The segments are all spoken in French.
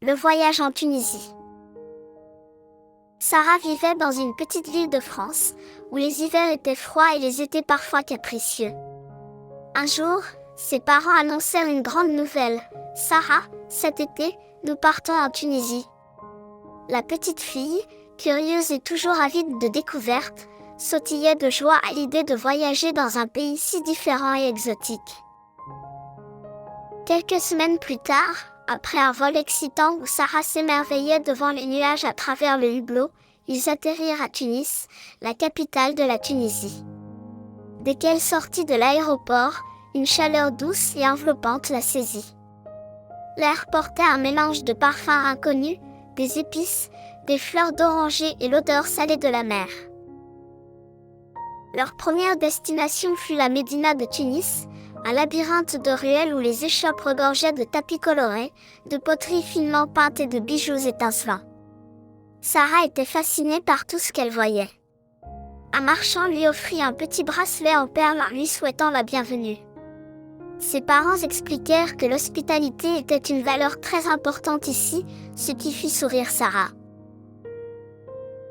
Le voyage en Tunisie. Sarah vivait dans une petite ville de France, où les hivers étaient froids et les étés parfois capricieux. Un jour, ses parents annoncèrent une grande nouvelle. « Sarah, cet été, nous partons en Tunisie. » La petite fille, curieuse et toujours avide de découvertes, sautillait de joie à l'idée de voyager dans un pays si différent et exotique. Quelques semaines plus tard, après un vol excitant où Sarah s'émerveillait devant les nuages à travers le hublot, ils atterrirent à Tunis, la capitale de la Tunisie. Dès qu'elle sortit de l'aéroport, une chaleur douce et enveloppante la saisit. L'air portait un mélange de parfums inconnus, des épices, des fleurs d'oranger et l'odeur salée de la mer. Leur première destination fut la Médina de Tunis, un labyrinthe de ruelles où les échoppes regorgeaient de tapis colorés, de poteries finement peintes et de bijoux étincelants. Sarah était fascinée par tout ce qu'elle voyait. Un marchand lui offrit un petit bracelet en perles en lui souhaitant la bienvenue. Ses parents expliquèrent que l'hospitalité était une valeur très importante ici, ce qui fit sourire Sarah.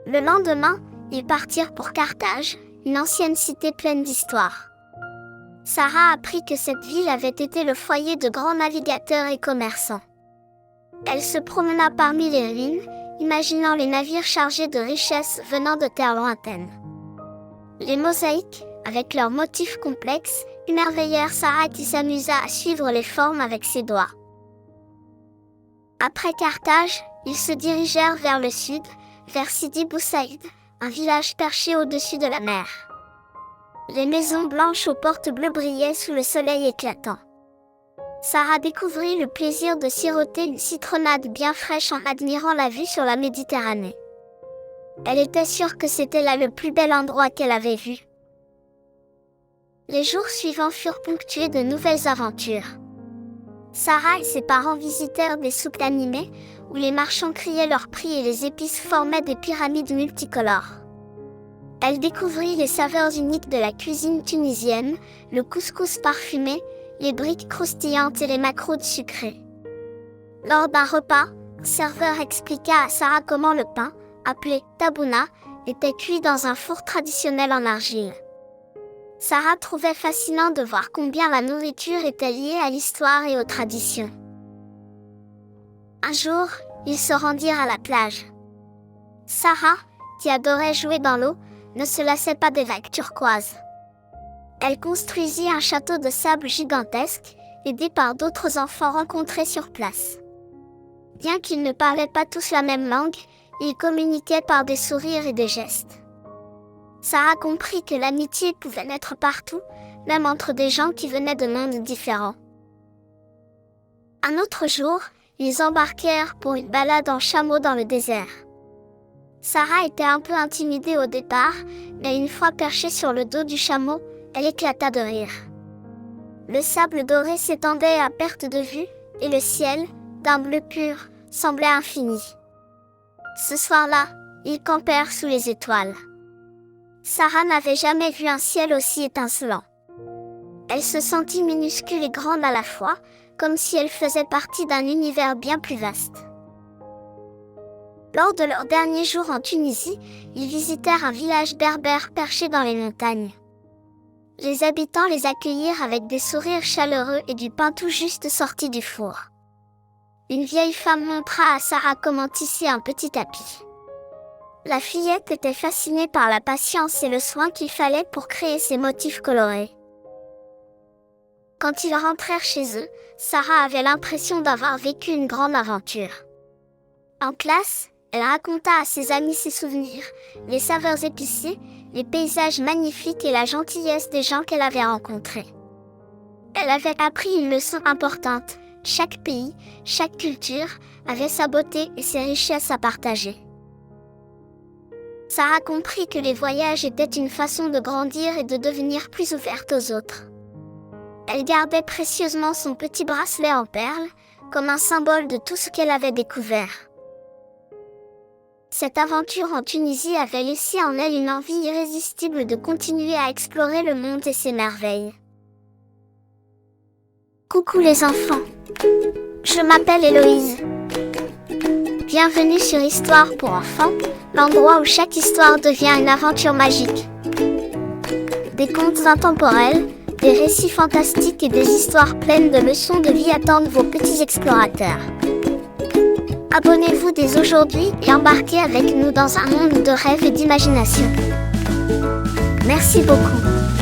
Le lendemain, ils partirent pour Carthage, une ancienne cité pleine d'histoire. Sarah apprit que cette ville avait été le foyer de grands navigateurs et commerçants. Elle se promena parmi les ruines, imaginant les navires chargés de richesses venant de terres lointaines. Les mosaïques, avec leurs motifs complexes, émerveillèrent Sarah qui s'amusa à suivre les formes avec ses doigts. Après Carthage, ils se dirigèrent vers le sud, vers Sidi Bou Saïd, un village perché au-dessus de la mer. Les maisons blanches aux portes bleues brillaient sous le soleil éclatant. Sarah découvrit le plaisir de siroter une citronnade bien fraîche en admirant la vue sur la Méditerranée. Elle était sûre que c'était là le plus bel endroit qu'elle avait vu. Les jours suivants furent ponctués de nouvelles aventures. Sarah et ses parents visitèrent des souks animés, où les marchands criaient leurs prix et les épices formaient des pyramides multicolores. Elle découvrit les saveurs uniques de la cuisine tunisienne, le couscous parfumé, les briques croustillantes et les macroutes sucrées. Lors d'un repas, un serveur expliqua à Sarah comment le pain, appelé tabouna, était cuit dans un four traditionnel en argile. Sarah trouvait fascinant de voir combien la nourriture était liée à l'histoire et aux traditions. Un jour, ils se rendirent à la plage. Sarah, qui adorait jouer dans l'eau, ne se lassait pas des vagues turquoises. Elle construisit un château de sable gigantesque, aidée par d'autres enfants rencontrés sur place. Bien qu'ils ne parlaient pas tous la même langue, ils communiquaient par des sourires et des gestes. Sarah comprit que l'amitié pouvait naître partout, même entre des gens qui venaient de mondes différents. Un autre jour, ils embarquèrent pour une balade en chameau dans le désert. Sarah était un peu intimidée au départ, mais une fois perchée sur le dos du chameau, elle éclata de rire. Le sable doré s'étendait à perte de vue, et le ciel, d'un bleu pur, semblait infini. Ce soir-là, ils campèrent sous les étoiles. Sarah n'avait jamais vu un ciel aussi étincelant. Elle se sentit minuscule et grande à la fois, comme si elle faisait partie d'un univers bien plus vaste. Lors de leur dernier jour en Tunisie, ils visitèrent un village berbère perché dans les montagnes. Les habitants les accueillirent avec des sourires chaleureux et du pain tout juste sorti du four. Une vieille femme montra à Sarah comment tisser un petit tapis. La fillette était fascinée par la patience et le soin qu'il fallait pour créer ces motifs colorés. Quand ils rentrèrent chez eux, Sarah avait l'impression d'avoir vécu une grande aventure. En classe, elle raconta à ses amis ses souvenirs, les saveurs épicées, les paysages magnifiques et la gentillesse des gens qu'elle avait rencontrés. Elle avait appris une leçon importante. Chaque pays, chaque culture, avait sa beauté et ses richesses à partager. Sarah comprit que les voyages étaient une façon de grandir et de devenir plus ouverte aux autres. Elle gardait précieusement son petit bracelet en perles, comme un symbole de tout ce qu'elle avait découvert. Cette aventure en Tunisie avait laissé en elle une envie irrésistible de continuer à explorer le monde et ses merveilles. Coucou les enfants, je m'appelle Héloïse. Bienvenue sur Histoire pour enfants, l'endroit où chaque histoire devient une aventure magique. Des contes intemporels, des récits fantastiques et des histoires pleines de leçons de vie attendent vos petits explorateurs. Abonnez-vous dès aujourd'hui et embarquez avec nous dans un monde de rêve et d'imagination. Merci beaucoup.